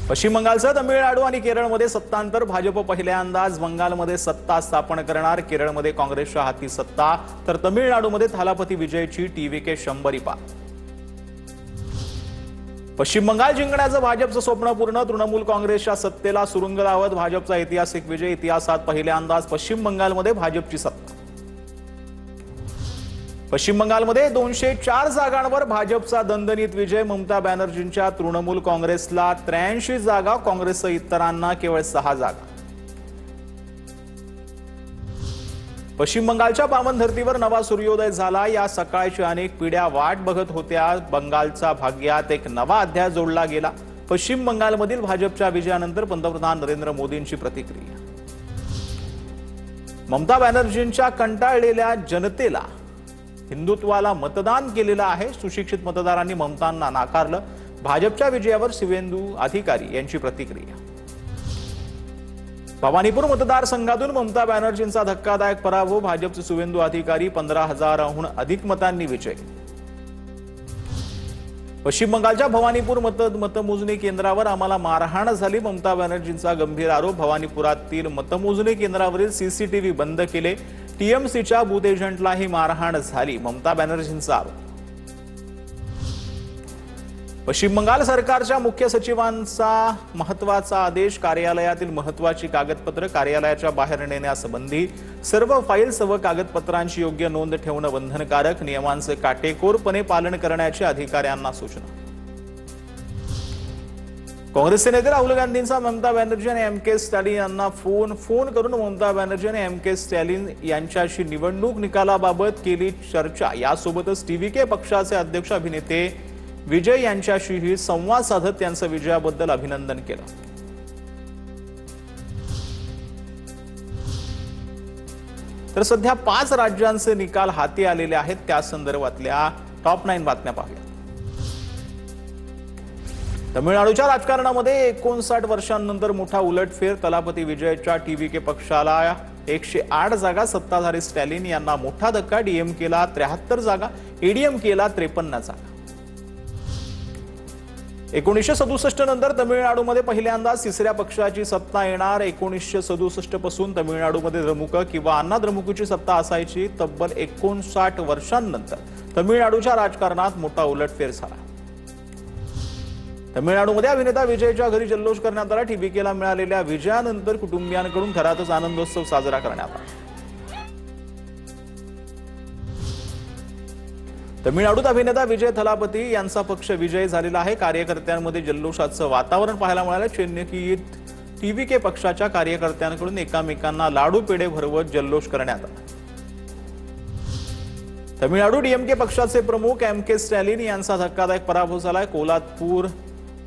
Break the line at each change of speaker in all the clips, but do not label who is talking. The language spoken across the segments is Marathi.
पश्चिम बंगालसह तमिळनाडू आणि केरळमध्ये सत्तांतर। भाजप पहिल्यांदाच बंगालमध्ये सत्ता स्थापन करणार। केरळमध्ये काँग्रेसच्या हाती सत्ता तर तमिळनाडूमध्ये थालापती विजयची टीव्हीके 100 पार। पश्चिम बंगाल जिंकण्याचं भाजपचं स्वप्न पूर्ण। तृणमूल काँग्रेसच्या सत्तेला सुरुंग लावत भाजपचा ऐतिहासिक विजय। इतिहासात पहिल्यांदाच पश्चिम बंगालमध्ये भाजपची सत्ता। पश्चिम बंगालमध्ये 204 जागांवर भाजपचा दणदणीत विजय। ममता बॅनर्जींच्या तृणमूल काँग्रेसला 83 जागा, काँग्रेससह इतरांना केवळ 6 जागा। पश्चिम बंगालच्या पावन धर्तीवर नवा सूर्योदय झाला। या सकाळची अनेक पिढ्या वाट बघत होत्या। बंगालच्या भाग्यात एक नवा अध्याय जोडला गेला। पश्चिम बंगालमधील भाजपच्या विजयानंतर पंतप्रधान नरेंद्र मोदींची प्रतिक्रिया। ममता बॅनर्जींच्या कंटाळलेल्या जनतेला हिंदुत्वाला मतदान केलेलं आहे। सुशिक्षित मतदारांनी ममतांना नाकारलं। भाजपच्या विजयावर शिवेंदू अधिकारी यांची प्रतिक्रिया। भवानीपूर मतदारसंघातून ममता बॅनर्जींचा धक्कादायक पराभव। भाजपचे शिवेंदू अधिकारी 15,000हून अधिक मतांनी विजय। पश्चिम बंगालच्या भवानीपूर मतमोजणी केंद्रावर आम्हाला मारहाण झाली। ममता बॅनर्जींचा गंभीर आरोप। भवानीपुरातील मतमोजणी केंद्रावरील सीसीटीव्ही बंद केले। टीएमसीच्या बूथ एजंटलाही मारहाण झाली। ममता बॅनर्जींचा आरोप। पश्चिम बंगाल सरकारच्या मुख्य सचिवांचा महत्त्वाचा आदेश। कार्यालयातील महत्त्वाची कागदपत्र कार्यालयाच्या बाहेर नेण्यास बंदी। सर्व फाईल्स व कागदपत्रांची योग्य नोंद ठेवणं बंधनकारक। नियमांचे काटेकोरपणे पालन करण्याची अधिकाऱ्यांना सूचना। काँग्रेसचे नेते राहुल गांधींचा ममता बॅनर्जी आणि एम.के. स्टॅलिन यांना फोन करून ममता बॅनर्जी आणि एम.के. स्टॅलिन यांच्याशी निवडणूक निकालाबाबत केली चर्चा। यासोबतच टीव्हीके पक्षाचे अध्यक्ष अभिनेते विजय यांच्याशीही संवाद साधत त्यांचं विजयाबद्दल अभिनंदन केलं। तर सध्या 5 राज्यांचे निकाल हाती आलेले आहेत। त्या संदर्भातल्या टॉप 9 बातम्या पाहूया। तमिळनाडूच्या राजकारणामध्ये 59 वर्षांनंतर मोठा उलटफेर। थालापती विजयच्या टीव्हीके पक्षाला 108 जागा, सत्ताधारी स्टॅलिन यांना मोठा धक्का। डीएमकेला 73 जागा, एडीएमकेला 53 जागा। 1967 नंतर तमिळनाडूमध्ये पहिल्यांदाच तिसऱ्या पक्षाची सत्ता येणार। 1967 पासून तमिळनाडूमध्ये द्रमुक किंवा अण्णा द्रमुकची सत्ता असायची। तब्बल 59 वर्षांनंतर तमिळनाडूच्या राजकारणात मोठा उलटफेर झाला। तमिळनाडूमध्ये अभिनेता विजयच्या घरी जल्लोष करण्यात आला। टीव्हीकेला मिळालेल्या विजयानंतर कुटुंबियांकडून घरातच आनंदोत्सव साजरा करण्यात आला। तमिळनाडूत अभिनेता विजय थालापती यांचा पक्ष विजयी झालेला आहे। कार्यकर्त्यांमध्ये जल्लोषाचं वातावरण पाहायला मिळालं। चेन्नईत टीव्हीके पक्षाच्या कार्यकर्त्यांकडून एकमेकांना लाडू पेढे भरवत जल्लोष करण्यात आला। तमिळनाडू डीएमके पक्षाचे प्रमुख एम.के. स्टॅलिन यांचा धक्कादायक पराभव झालाय। कोल्हापूर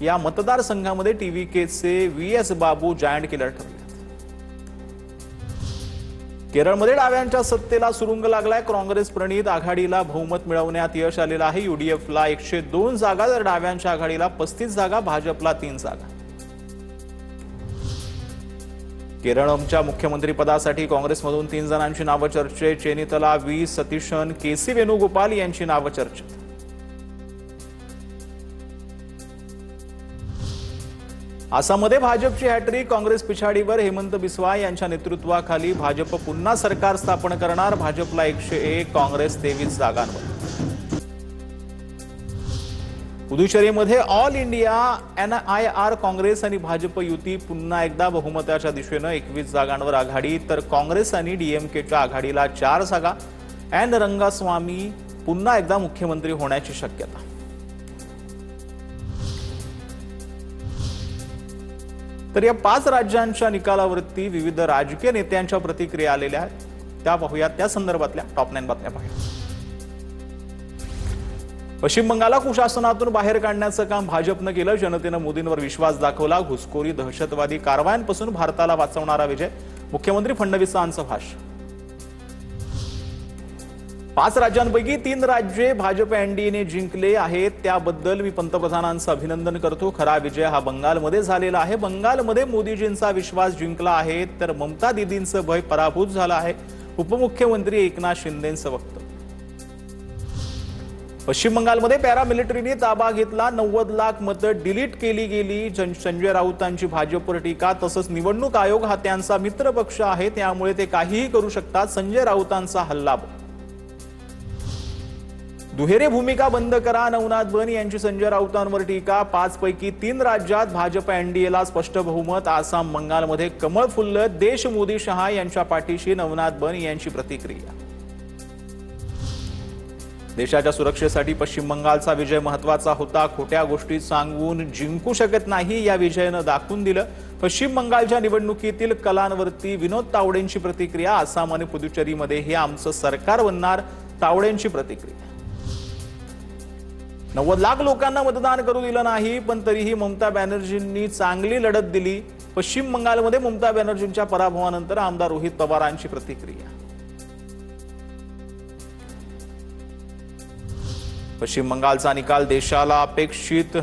या मतदारसंघामध्ये टीव्हीकेचे व्ही.एस. बाबू जायंट किलर ठरले। केरळमध्ये डाव्यांच्या सत्तेला सुरुंग लागलाय। काँग्रेस प्रणित आघाडीला बहुमत मिळवण्यात यश आलेलं आहे। यूडीएफला 102 जागा तर डाव्यांच्या आघाडीला 35 जागा, भाजपला 3 जागा। केरळच्या मुख्यमंत्रीपदासाठी काँग्रेसमधून 3 जणांची नावं चर्चेत। चेनितला व्ही सतीशन, के.सी. वेणुगोपाल यांची नावं चर्चेत। आसाममध्ये भाजपची हॅट्रिक। काँग्रेस पिछाडीवर हेमंत बिस्वा यांच्या नेतृत्वाखाली भाजप पुन्हा सरकार स्थापन करणार। भाजपला 101, काँग्रेस 23 जागांवर। पुदुचेरीमध्ये ऑल इंडिया एनआयआर काँग्रेस आणि भाजप युती पुन्हा एकदा बहुमताच्या दिशेनं 21 जागांवर आघाडी तर काँग्रेस आणि डीएमकेच्या आघाडीला 4 जागा। एन रंगास्वामी पुन्हा एकदा मुख्यमंत्री होण्याची शक्यता। तर या 5 राज्यांच्या निकालावरती विविध राजकीय नेत्यांच्या प्रतिक्रिया आलेल्या आहेत। त्या पाहूया। त्या संदर्भातल्या टॉप 9 बातम्या पाहूया। पश्चिम बंगालला कुशासनातून बाहेर काढण्याचं काम भाजपनं केलं। जनतेनं मोदींवर विश्वास दाखवला। घुसखोरी, दहशतवादी कारवायांपासून भारताला वाचवणारा विजय। मुख्यमंत्री फडणवीसांचं भाषण। 5 राज्यांपैकी 3 राज्ये भाजप एनडीएने जिंकले आहेत। त्याबद्दल मी पंतप्रधानांचं अभिनंदन करतो। खरा विजय हा बंगालमध्ये झालेला आहे। बंगालमध्ये मोदीजींचा विश्वास जिंकला आहे तर ममता दीदींचं भय पराभूत झालं आहे। उपमुख्यमंत्री एकनाथ शिंदेंचं वक्तव्य। पश्चिम बंगालमध्ये पॅरामिलिटरीने ताबा घेतला, 90 लाख मतं डिलीट केली गेली. संजय राऊतांची भाजपवर टीका. तसंच निवडणूक आयोग हा त्यांचा मित्र पक्ष आहे, त्यामुळे ते काहीही करू शकतात. संजय राऊतांचा हल्लाबोल. दुहेरी भूमिका बंद करा, नवनाथ बन यांची संजय राऊतांवर टीका. 5 पैकी 3 राज्यात भाजप एनडीएला स्पष्ट बहुमत. आसाम बंगालमध्ये कमळ फुललं. देश मोदी शहा यांच्या पाठीशी, नवनाथ बन यांची प्रतिक्रिया. देशाच्या सुरक्षेसाठी पश्चिम बंगालचा विजय महत्वाचा होता. खोट्या गोष्टी सांगून जिंकू शकत नाही, या विजयानं दाखवून दिलं. पश्चिम बंगालच्या निवडणुकीतील कलांवरती विनोद तावडेंची प्रतिक्रिया. आसाम आणि पुदुचेरीमध्ये हे आमचं सरकार बनणार, तावडेंची प्रतिक्रिया. 90 लाख लोकांना मतदान करू दिलं नाही, पण तरीही ममता बॅनर्जींनी चांगली लढत दिली. पश्चिम बंगालमध्ये ममता बॅनर्जींच्या पराभवानंतर आमदार रोहित पवारांची प्रतिक्रिया. पश्चिम बंगालचा निकाल देशाला अपेक्षित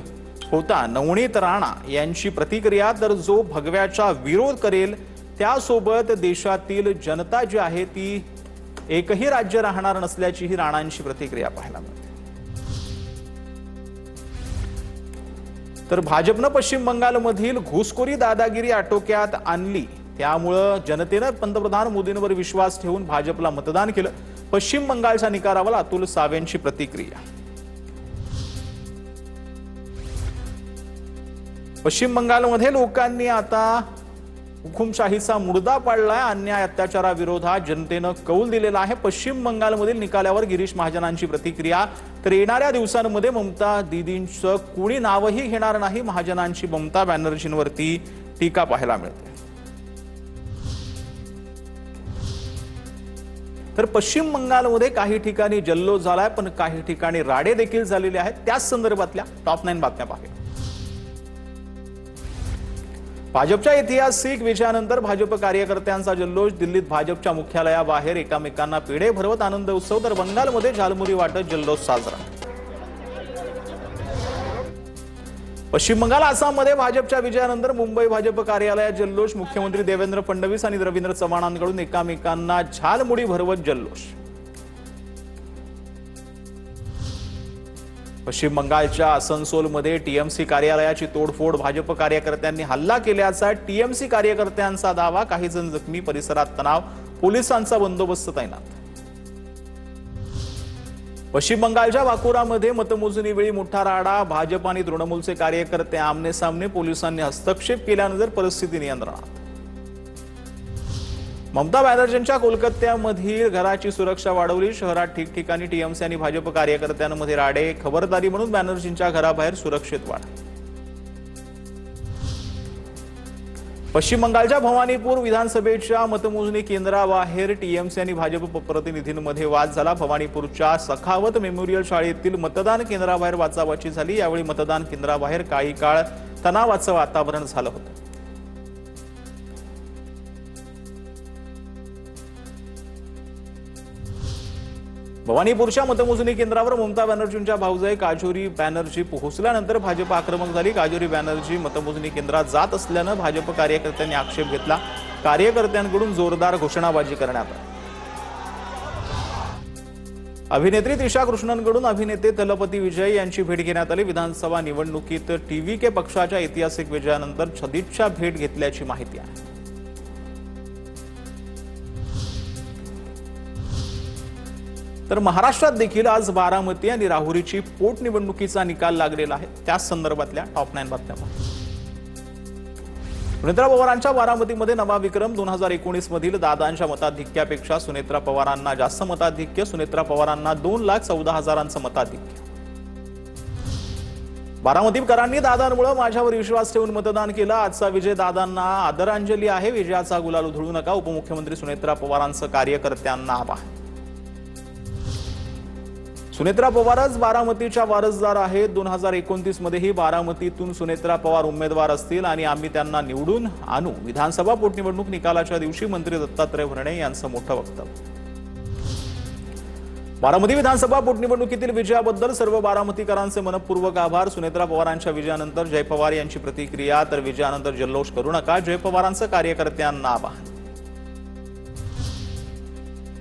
होता, नवनीत राणा यांची प्रतिक्रिया. तर जो भगव्याचा विरोध करेल त्यासोबत देशातील जनता जी आहे ती एकही राज्य राहणार नसल्याचीही राणांची प्रतिक्रिया पाहायला मिळते. तर भाजपनं पश्चिम बंगालमधील घुसखोरी दादागिरी आटोक्यात आणली, त्यामुळे जनतेनं पंतप्रधान मोदींवर विश्वास ठेवून भाजपला मतदान केलं. पश्चिम बंगालच्या निकालावर अतुल सावेंची प्रतिक्रिया. पश्चिम बंगालमध्ये लोकांनी आता हुकुमशाहीचा मुर्दा पाडलाय. अन्याय अत्याचाराविरोधात जनतेनं कौल दिलेला आहे. पश्चिम बंगालमधील निकालावर गिरीश महाजनांची प्रतिक्रिया. तर येणाऱ्या दिवसांमध्ये ममता दीदींचं कुणी नावही घेणार नाही, महाजनांची ममता बॅनर्जींवरती टीका पाहायला मिळते. तर पश्चिम बंगालमध्ये काही ठिकाणी जल्लोष झालाय, पण काही ठिकाणी राडे देखील झालेले आहेत. त्याच संदर्भातल्या टॉप 9 बातम्या पाहूया. भाजपच्या ऐतिहासिक विजयानंतर भाजप कार्यकर्त्यांचा जल्लोष. दिल्लीत भाजपच्या मुख्यालयाबाहेर एकमेकांना पेढे भरवत आनंद उत्सव. तर बंगालमध्ये झालमुरी वाटत जल्लोष साजरा. पश्चिम बंगाल आसाममध्ये भाजपच्या विजयानंतर मुंबई भाजप कार्यालयात जल्लोष. मुख्यमंत्री देवेंद्र फडणवीस आणि रवींद्र चव्हाणांकडून एकमेकांना झालमुरी भरवत जल्लोष. पश्चिम बंगालच्या आसनसोलमध्ये टीएमसी कार्यालयाची तोडफोड. भाजप कार्यकर्त्यांनी हल्ला केल्याचा टीएमसी कार्यकर्त्यांचा दावा. काही जण जखमी, परिसरात तणाव, पोलिसांचा बंदोबस्त तैनात. पश्चिम बंगालच्या बाकुरामध्ये मतमोजणीवेळी मोठा राडा. भाजप आणि तृणमूलचे कार्यकर्ते आमने सामने. पोलिसांनी हस्तक्षेप केल्यानंतर परिस्थिती नियंत्रणात. ममता बॅनर्जींच्या कोलकात्यामधील घराची सुरक्षा वाढवली. शहरात ठिकठिकाणी टीएमसी आणि भाजप कार्यकर्त्यांमध्ये राडे. खबरदारी म्हणून बॅनर्जींच्या घराबाहेर सुरक्षित वाढ. पश्चिम बंगालच्या भवानीपूर विधानसभेच्या मतमोजणी केंद्राबाहेर टीएमसी आणि भाजप प्रतिनिधींमध्ये वाद झाला. भवानीपूरच्या सखावत मेमोरियल शाळेतील मतदान केंद्राबाहेर वाचावाची झाली. यावेळी मतदान केंद्राबाहेर काही काळ तणावाचं वातावरण झालं होतं. भवानीपूरच्या मतमोजणी केंद्रावर ममता बॅनर्जींच्या भाऊजाई काजोरी बॅनर्जी पोहोचल्यानंतर भाजप आक्रमक झाली. काजोरी बॅनर्जी मतमोजणी केंद्रात जात असल्यानं भाजप कार्यकर्त्यांनी आक्षेप घेतला. कार्यकर्त्यांकडून जोरदार घोषणाबाजी करण्यात आली. अभिनेत्री त्रिशा कृष्णनकडून अभिनेते तलपती विजय यांची भेट घेण्यात आली. विधानसभा निवडणुकीत टीव्हीके पक्षाच्या ऐतिहासिक विजयानंतर सदिच्छा भेट घेतल्याची माहिती आहे. तर महाराष्ट्रात देखील आज बारामती आणि राहुरीची पोटनिवडणुकीचा निकाल लागलेला आहे. त्याच संदर्भातल्या टॉप 9 बातम्या पाहू. सुनेत्रा पवारांच्या बारामतीमध्ये नवा विक्रम. 2019 मधील दादांच्या मताधिक्यापेक्षा सुनेत्रा पवारांना जास्त मताधिक्य. सुनेत्रा पवारांना 2,14,000 मताधिक्य. बारामतीकरांनी दादांमुळे माझ्यावर विश्वास ठेवून मतदान केलं. आजचा विजय दादांना आदरांजली आहे. विजयाचा गुलाल उधळू नका. उपमुख्यमंत्री सुनेत्रा पवारांचं कार्यकर्त्यांना आवाहन. सुनेत्रा पवारच बारामतीच्या वारसदार आहेत. 2029 मध्येही बारामतीतून सुनेत्रा पवार उमेदवार असतील आणि आम्ही त्यांना निवडून आणू. विधानसभा पोटनिवडणूक निकालाच्या दिवशी मंत्री दत्तात्रय भरणे यांचं मोठं वक्तव्य. बारामती विधानसभा पोटनिवडणुकीतील विजयाबद्दल सर्व बारामतीकरांचे मनपूर्वक आभार. सुनेत्रा पवारांच्या विजयानंतर जय पवार यांची प्रतिक्रिया. तर विजयानंतर जल्लोष करू नका. जय पवारांचं कार्यकर्त्यांना आवाहन.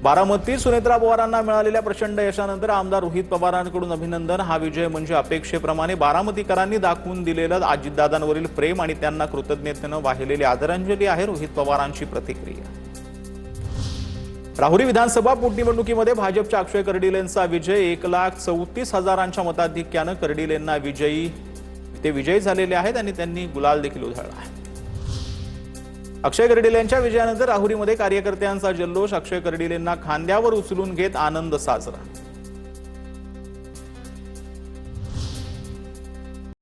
बारामतीत सुनेत्रा पवारांना मिळालेल्या प्रचंड यशानंतर आमदार रोहित पवारांकडून अभिनंदन। हा विजय म्हणजे अपेक्षेप्रमाणे बारामतीकरांनी दाखवून दिलेलं अजितदादांवरील प्रेम आणि त्यांना कृतज्ञतेने वाहिलेली आदरांजली आहे। रोहित पवारांची प्रतिक्रिया। राहुरी विधानसभा पोटनिवडणुकीमध्ये भाजपच्या अक्षय कर्डिलेंचा विजय 1,34,000 मताधिक्याने कर्डिलेंना विजयी झालेले आहेत आणि त्यांनी गुलाल देखील उधळला आहे। अक्षय कर्डिलेंच्या विजयानंतर राहुरीमध्ये कार्यकर्त्यांचा जल्लोष। अक्षय कर्डिलेंना खांद्यावर उचलून घेत आनंद साजरा।